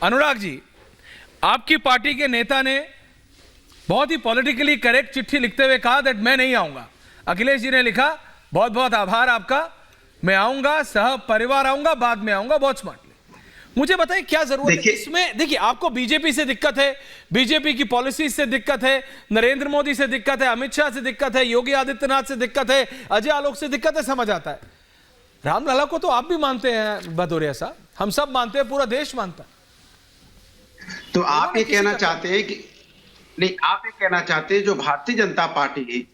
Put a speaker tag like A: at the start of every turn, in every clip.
A: अनुराग जी, आपकी पार्टी के नेता ने बहुत ही पॉलिटिकली करेक्ट चिट्ठी लिखते हुए कहा दैट मैं नहीं आऊंगा। अखिलेश जी ने लिखा बहुत बहुत आभार आपका, मैं आऊंगा, सह परिवार आऊंगा, बाद में आऊंगा। बहुत स्मार्टली। मुझे बताइए क्या जरूरत है इसमें? देखिए, आपको बीजेपी से दिक्कत है, बीजेपी की पॉलिसी से दिक्कत है, नरेंद्र मोदी से दिक्कत है, अमित शाह से दिक्कत है, योगी आदित्यनाथ से दिक्कत है, अजय आलोक से दिक्कत है, समझ आता है। रामलला को तो आप भी मानते हैं भदौरिया साहब, हम सब मानते हैं, पूरा देश मानता है।
B: तो आप ये कहना चाहते हैं कि नहीं, आप ये कहना चाहते हैं जो भारतीय जनता पार्टी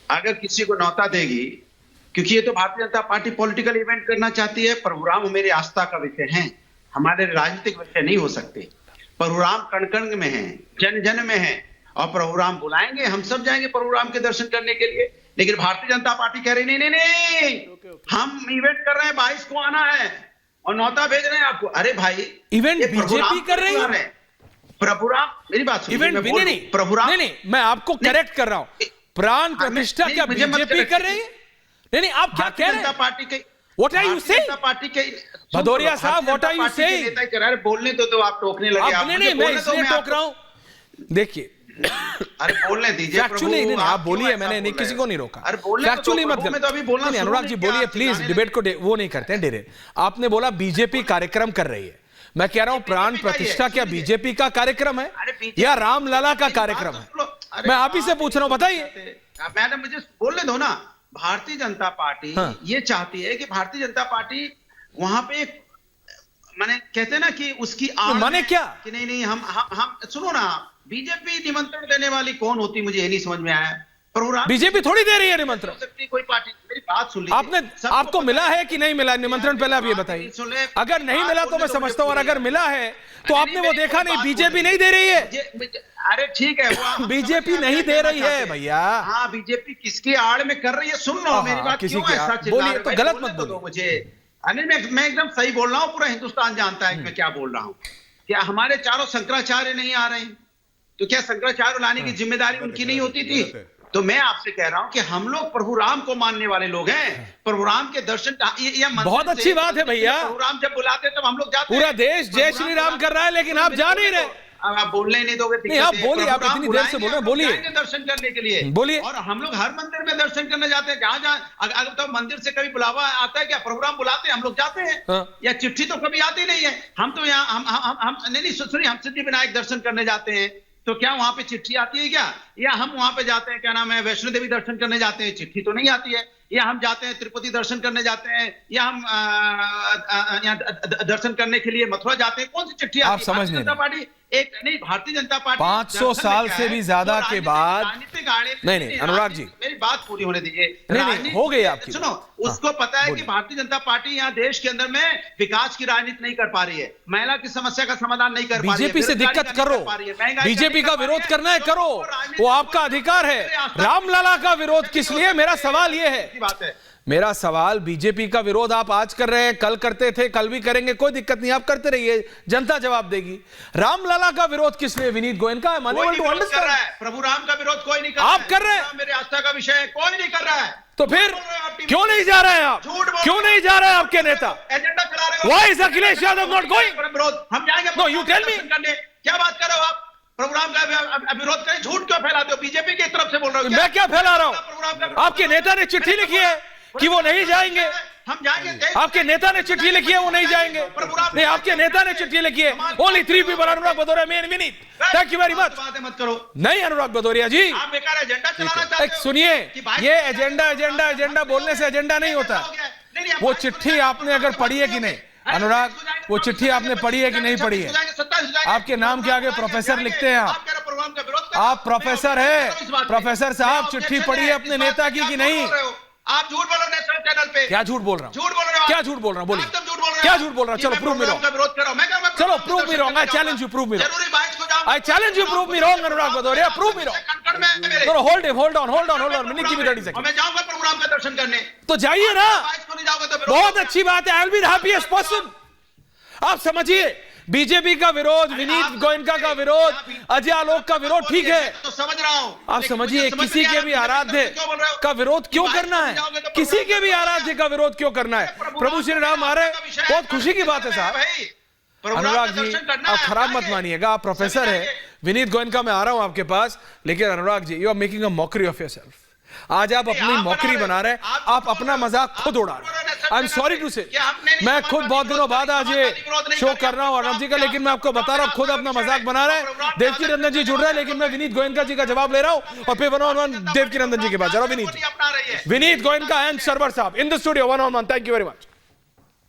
B: अगर किसी को न्योता देगी, क्योंकि ये तो Bharatiya Janata party political event करना चाहती है, प्रभुराम मेरी आस्था का विषय है, हमारे राजनीतिक विषय नहीं हो सकते। प्रभुराम कण कण में है, जन जन में है, और प्रभुराम बुलाएंगे, हम सब जाएंगे प्रभुराम के दर्शन करने के लिए। लेकिन भारतीय जनता पार्टी कह रही नहीं नहीं नहीं, हम इवेंट कर रहे हैं, 22 को आना है और न्योता भेज रहे हैं आपको। अरे भाई,
A: इवेंट बीजेपी कर रही है,
B: प्रभुराम मेरी बात सुनिए,
A: इवेंट नहीं, प्रभुराम नहीं, मैं आपको करेक्ट कर रहा हूं। प्राण प्रतिष्ठा क्या बीजेपी कर रही है? नहीं, आप क्या कह रहे हैं?
B: पार्टी के
A: what are you saying?
B: Party के
A: भदौरिया साहब, व्हाट आर यू सेइंग?
B: बोलने तो आप टोकने लगे।
A: आप नहीं, मैं इसलिए टोक रहा हूं। देखिए,
B: अरे बोलने दीजिए,
A: फैक्चुअली आप बोलिए, मैंने नहीं किसी को नहीं रोका। फैक्चुअली मत
B: तो अभी बोलना।
A: नहीं, अनुराग जी बोलिए प्लीज, डिबेट को वो नहीं करते हैं डेरे। आपने बोला बीजेपी कार्यक्रम कर रही है, मैं कह रहा हूं प्राण प्रतिष्ठा क्या बीजेपी का कार्यक्रम है या रामलला का कार्यक्रम है? मैं आप ही से पूछ रहा हूं, बताइए।
B: मैडम मुझे बोलने दो ना। भारतीय जनता पार्टी ये चाहती है कि भारतीय जनता पार्टी वहां पे माने कहते हैं ना कि उसकी
A: माने क्या
B: कि नहीं हम सुनो ना, बीजेपी निमंत्रण देने वाली कौन होती, मुझे ये नहीं समझ में आया।
A: बीजेपी थोड़ी दे रही है निमंत्रण।
B: कोई पार्टी, मेरी बात सुन लीजिए।
A: आपने आपको मिला है कि नहीं मिला निमंत्रण? पहले आप ये बताइए। अगर नहीं मिला तो मैं समझता हूं, और अगर मिला है तो आपने वो देखा नहीं, बीजेपी नहीं दे रही है।
B: अरे ठीक है,
A: बीजेपी नहीं दे रही है भैया।
B: हाँ, बीजेपी किसकी आड़ में कर रही है? सुन लो मेरी बात,
A: किसी की बोलिए तो गलत मत बोलो
B: मुझे। अरे मैं एकदम सही बोल रहा हूँ, पूरा हिंदुस्तान जानता है मैं क्या बोल रहा हूँ। क्या हमारे चारों शंकराचार्य नहीं आ रहे हैं? तो क्या शंकराचार्य लाने की जिम्मेदारी उनकी नहीं होती थी? तो मैं आपसे कह रहा हूं कि हम लोग प्रभु राम को मानने वाले लोग हैं। प्रभु राम के दर्शन
A: बहुत अच्छी बात है भैया।
B: प्रभु राम जब बुलाते तब हम लोग जाते हैं।
A: पूरा देश जय श्री राम कर रहा है, लेकिन आप जा नहीं रहे।
B: आप बोलने नहीं दोगे?
A: नहीं, आप बोलिए, आप इतनी देर से बोल रहे हैं, बोलिए।
B: दर्शन करने के लिए
A: बोलिए।
B: और हम लोग हर मंदिर में दर्शन करने जाते हैं। जहाँ अगर तो मंदिर से कभी बुलावा आता है क्या? प्रभु राम बुलाते हैं, हम लोग जाते हैं। या चिट्ठी तो कभी आती नहीं है। हम तो यहाँ हम नहीं सुनिए, हम सिद्धि विनायक दर्शन करने जाते हैं, तो क्या वहां पे चिट्ठी आती है क्या? या हम वहां पे जाते हैं, क्या नाम है, वैष्णो देवी दर्शन करने जाते हैं, चिट्ठी तो नहीं आती है। या हम जाते हैं तिरुपति दर्शन करने जाते हैं, या हम दर्शन करने के लिए मथुरा जाते हैं, कौन सी चिट्ठी आती है?
A: आप समझ नहीं,
B: जनता पार्टी एक नहीं, भारतीय जनता पार्टी
A: 500 साल से भी ज्यादा के बाद नहीं, अनुराग जी
B: मेरी बात पूरी होने दीजिए।
A: नहीं, हो गई आपकी।
B: सुनो, उसको पता है कि भारतीय जनता पार्टी यहाँ देश के अंदर में विकास की राजनीति नहीं कर पा रही है, महिला की समस्या का समाधान नहीं कर पा रही है।
A: बीजेपी से दिक्कत करो, बीजेपी का विरोध करना है करो, वो आपका अधिकार है। रामलला का विरोध किस लिए? मेरा सवाल ये है, मेरा सवाल, बीजेपी का विरोध आप आज कर रहे हैं, कल करते थे, कल भी करेंगे, कोई दिक्कत नहीं, आप करते रहिए, जनता जवाब देगी। रामलला का विरोध किस लिए? विनीत गोयन का
B: प्रभु राम का विरोध कोई नहीं कर रहा है।
A: आप कर रहे हैं,
B: मेरे आस्था का विषय है, कोई नहीं कर रहा है।
A: तो फिर क्यों नहीं जा रहे हैं आप? क्यों नहीं जा रहे हैं आपके नेता?
B: एजेंडा चला रहे हो।
A: Why is Akhilesh Yadav not going?
B: हम जाएंगे।
A: No, you tell me.
B: क्या बात कर रहे हो आप? प्रभु राम का विरोध करें, झूठ क्यों फैलाते हो? बीजेपी की तरफ से बोल रहे हो।
A: मैं क्या फैला रहा हूं? आपके नेता ने चिट्ठी लिखी है कि वो नहीं जाएंगे।
B: हम जाएंगे।
A: आपके नेता ने चिट्ठी लिखी है वो नहीं जाएंगे। नहीं, आपके नेता ने चिट्ठी लिखी है। ओनली 3 people, अनुराग भदौरिया, मैं Vineet. Thank you very much.
B: बातें मत करो।
A: नहीं अनुराग भदौरिया जी,
B: आप बेकार एजेंडा चलाना चाहते हो।
A: सुनिए, ये एजेंडा बोलने से एजेंडा नहीं होता। वो चिट्ठी आपने अगर पढ़ी है कि नहीं अनुराग, वो चिट्ठी आपने पढ़ी है कि नहीं पढ़ी है? आपके नाम के आगे प्रोफेसर लिखते हैं आप प्रोफेसर है। प्रोफेसर साहब, चिट्ठी पढ़ी है अपने नेता की कि नहीं?
B: आप झूठ बोल रहे हो नेशनल चैनल पे।
A: क्या झूठ बोल रहा हूँ?
B: झूठ बोल रहे हो।
A: क्या झूठ बोल रहा हूँ? बोलिए,
B: एकदम झूठ बोल रहे हो।
A: क्या झूठ बोल रहा हूँ? चलो प्रूव मी रॉन्ग। चलो prove me wrong. I challenge you, prove me wrong. I challenge you, prove me wrong. Anurag Bhadauria, prove me wrong. Hold on, minute की भी 30 सेकंड।
B: मैं जाऊंगा प्रभु राम का दर्शन करने।
A: तो जाइए ना, बहुत अच्छी बात है। I will be the happiest person. आप समझिए, बीजेपी का विरोध, विनीत गोयनका का विरोध, अजय आलोक का विरोध, ठीक है,
B: तो समझ रहा हूं।
A: आप समझिए, किसी के भी आराध्य का विरोध क्यों करना है? किसी के भी आराध्य का विरोध क्यों करना है? प्रभु श्री राम आ रहे, बहुत खुशी की बात है साहब।
B: प्रोग्राम
A: अनुराग
B: का
A: जी,
B: दर्शन करना
A: आप
B: है,
A: खराब
B: आप
A: मत
B: जाइए।
A: मानिएगा, आप प्रोफेसर
B: सभी
A: है
B: जाइए।
A: विनीत गोयनका, मैं आ रहा हूं आपके पास, लेकिन Anurag ji you are making a mockery of yourself. आज आप अपनी
B: आप
A: मॉकरी बना रहे हैं, आप अपना मजाक खुद उड़ा रहे हैं। आई एम सॉरी टू से, मैं खुद बहुत दिनों बाद आज ये शो कर रहा हूं अर्णब जी का, लेकिन मैं आपको बता रहा हूं खुद अपना मजाक बना रहे हैं। देवकी नंदन जी जुड़ रहे हैं, लेकिन मैं विनीत गोयनका जी का जवाब ले रहा हूं और फिर 1-on-1 देवकी नंदन जी के पास जा रहा हूं। विनीत जी, विनीत गोयनका एंड सरवर साहब in the studio 1-on-1। Thank you very much.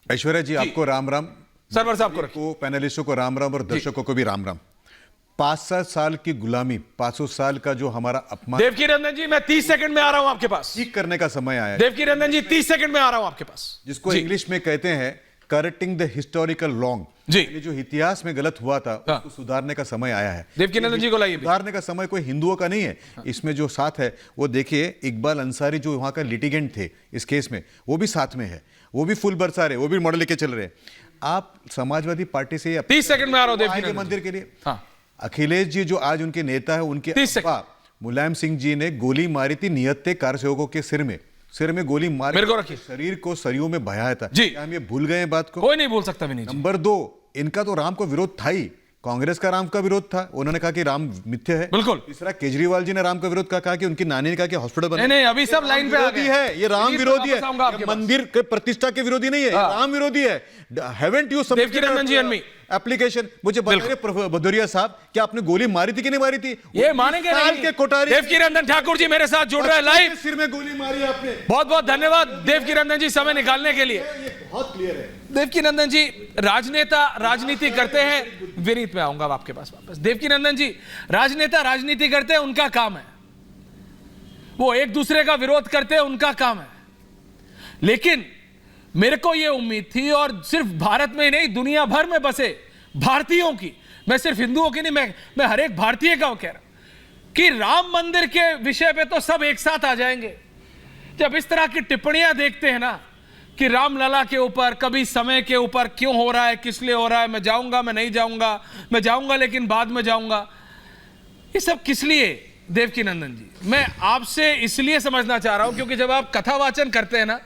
C: Aishwarya ji, आपको राम राम,
A: सरवर साहब को रखिए।
C: को पैनलिस्टों को राम राम और दर्शकों को भी राम राम। 5-7 साल की गुलामी, 500 साल का जो हमारा अपमान
A: देवकी नंदन जी, मैं 30 सेकंड में आ रहा हूं आपके पास।
C: ठीक करने का समय आया है,
A: देवकी नंदन जी 30 सेकंड में आ रहा हूं आपके पास।
C: जिसको
A: जी।
C: इंग्लिश में कहते हैं करेक्टिंग द हिस्टोरिकल रॉन्ग।
A: जी।
C: ये जो इतिहास में गलत हुआ था
A: हाँ।
C: उसको सुधारने का समय आया है।
A: देवकी नंदन जी को लाइए।
C: सुधारने का समय कोई हिंदुओं का नहीं है। इसमें जो साथ है वो देखिए, इकबाल अंसारी जो वहां का लिटिगेंट थे इस केस में, वो भी साथ में है, वो भी फूल बरसा रहे, वो भी मॉडल लेके चल रहे हैं। आप समाजवादी पार्टी से
A: 30 सेकंड में आ रहा हूं देवकी
C: आएंगे
A: नंदन
C: मंदिर के लिए।
A: हाँ।
C: अखिलेश जी जो आज उनके नेता है, उनके
A: 30 सेकंड।
C: अब्बा मुलायम सिंह जी ने गोली मारी थी निहत्थे कारसेवकों के सिर में गोली मार
A: मेरे को रखिए।
C: शरीर को सरयू में बहाया था।
A: जी।
C: क्या हम ये भूल गए हैं बात को?
A: कोई नहीं भूल सकता विनीत जी।
C: नंबर 2, इनका तो राम को विरोध था ही, कांग्रेस का राम का विरोध था, उन्होंने कहा कि राम मिथ्या है।
A: बिल्कुल।
C: तीसरा, केजरीवाल जी ने राम का विरोध कहा कि उनकी नानी ने कहा कि हॉस्पिटल बने।
A: नहीं, अभी सब लाइन पे आ
C: विरोधी
A: गए।
C: है, ये राम
A: विनीत,
C: विरोधी
A: वापस आऊंगा
C: है,
A: आपके
C: ये
A: पास।
C: मंदिर के प्रतिष्ठा के विरोधी नहीं है, ये
A: हाँ।
C: राम विरोधी है। Haven't you submitted
A: Devki Nandan ji and me।
C: Application? मुझे बताइए भदौरिया साहब, क्या आपने गोली मारी थी कि नहीं मारी थी?
A: ये मानेंगे
C: साल
A: नहीं।
C: के कोठारी
A: देवकी नंदन ठाकुर जी मेरे साथ जुड़ रहे हैं लाइव।
C: सिर में गोली मारी आपने।
A: बहुत बहुत धन्यवाद देवकी नंदन जी समय निकालने के लिए।
C: ये बहुत क्लियर है।
A: देवकी नंदन जी राजनेता राजनीति करते हैं, विनीत में आऊंगा आपके पास वापस। देवकी नंदन जी, राजनेता राजनीति करते हैं, उनका काम है, वो एक दूसरे का विरोध करते हैं, उनका काम है। लेकिन मेरे को यह उम्मीद थी, और सिर्फ भारत में ही नहीं दुनिया भर में बसे भारतीयों की, मैं सिर्फ हिंदुओं की नहीं, मैं हर एक भारतीय का कह रहा हूं कि राम मंदिर के विषय पे तो सब एक साथ आ जाएंगे। जब इस तरह की टिप्पणियां देखते हैं ना कि रामलला के ऊपर, कभी समय के ऊपर क्यों हो रहा है, किस लिए हो रहा है, मैं जाऊंगा, मैं नहीं जाऊंगा, मैं जाऊंगा लेकिन बाद में जाऊंगा, ये सब किस लिए? देवकी नंदन जी, मैं आपसे इसलिए समझना चाह रहा हूं क्योंकि जब आप कथावाचन करते हैं ना,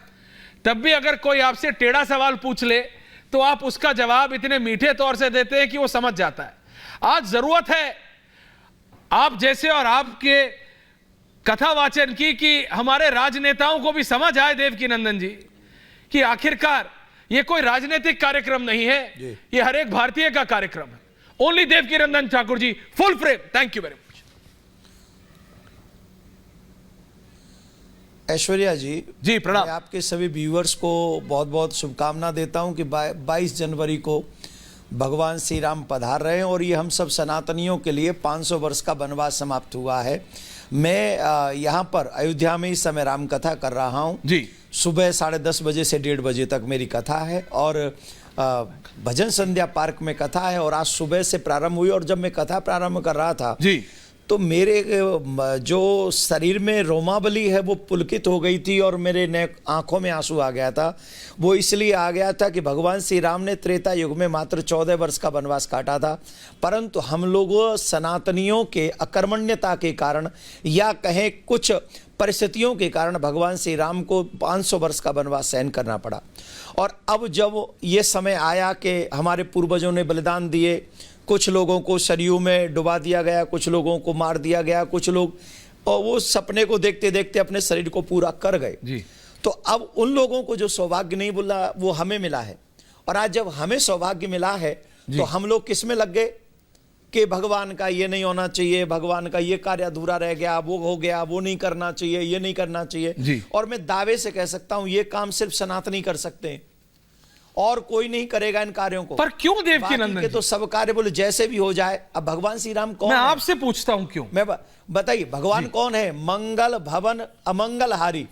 A: तब भी अगर कोई आपसे टेढ़ा सवाल पूछ ले तो आप उसका जवाब इतने मीठे तौर से देते हैं कि वो समझ जाता है। आज जरूरत है आप जैसे और आपके कथावाचन की, कि हमारे राजनेताओं को भी समझ आए देवकी नंदन जी कि आखिरकार ये कोई राजनीतिक कार्यक्रम नहीं है, ये हर एक भारतीय का कार्यक्रम है। Only Devaki Nandan Thakur ji, full frame. Thank you very much.
D: Aishwarya ji
A: प्रणाम।
D: मैं आपके सभी व्यूअर्स को बहुत बहुत शुभकामना देता हूं कि 22 जनवरी को भगवान श्री राम पधार रहे हैं और ये हम सब सनातनियों के लिए 500 वर्ष का वनवास समाप्त हुआ है। मैं यहाँ पर अयोध्या में इस समय राम कथा कर रहा हूँ
A: जी।
D: सुबह 10:30 बजे से 1:30 बजे तक मेरी कथा है और भजन संध्या पार्क में कथा है और आज सुबह से प्रारंभ हुई। और जब मैं कथा प्रारंभ कर रहा था
A: जी
D: तो मेरे जो शरीर में रोमावली है वो पुलकित हो गई थी और मेरे आंखों में आंसू आ गया था। वो इसलिए आ गया था कि भगवान श्री राम ने त्रेता युग में मात्र 14 वर्ष का वनवास काटा था, परंतु हम लोगों सनातनियों के अकर्मण्यता के कारण या कहें कुछ परिस्थितियों के कारण भगवान श्री राम को 500 वर्ष का वनवास सहन करना पड़ा। और अब जब ये समय आया कि हमारे पूर्वजों ने बलिदान दिए, कुछ लोगों को सरयू में डुबा दिया गया, कुछ लोगों को मार दिया गया, कुछ लोग और वो सपने को देखते देखते अपने शरीर को पूरा कर गए
A: जी।
D: तो अब उन लोगों को जो सौभाग्य नहीं मिला वो हमें मिला है। और आज जब हमें सौभाग्य मिला है तो हम लोग किस में लग गए कि भगवान का ये नहीं होना चाहिए, भगवान का ये कार्य अधूरा रह गया, वो हो गया, वो नहीं करना चाहिए, ये नहीं करना चाहिए
A: जी।
D: और मैं दावे से कह सकता हूं ये काम सिर्फ सनातनी कर सकते हैं और कोई नहीं करेगा इन कार्यों को।
A: पर क्यों देवकी
D: बाकी
A: नंदन
D: के
A: जी?
D: तो सब कार्य बोले जैसे भी हो जाए। अब भगवान श्री राम कौन
A: मैं
D: है?
A: आपसे पूछता हूं क्यों।
D: मैं बताइए भगवान कौन है? मंगल भवन अमंगलहारी,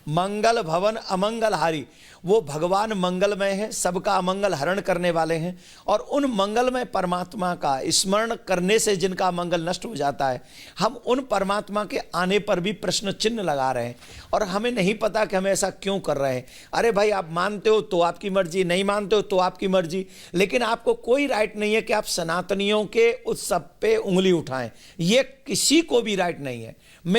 D: मंगल भवन अमंगलहारी। वो भगवान मंगलमय है, सबका अमंगल हरण करने वाले हैं और उन मंगलमय परमात्मा का स्मरण करने से जिनका मंगल नष्ट हो जाता है, हम उन परमात्मा के आने पर भी प्रश्न चिन्ह लगा रहे हैं और हमें नहीं पता कि हम ऐसा क्यों कर रहे हैं। अरे भाई, आप मानते हो तो आपकी मर्जी, नहीं मानते हो तो आपकी मर्जी, लेकिन आपको कोई राइट नहीं है कि आप सनातनियों के उत्सव पे उंगली उठाएं। ये किसी को भी राइट नहीं है।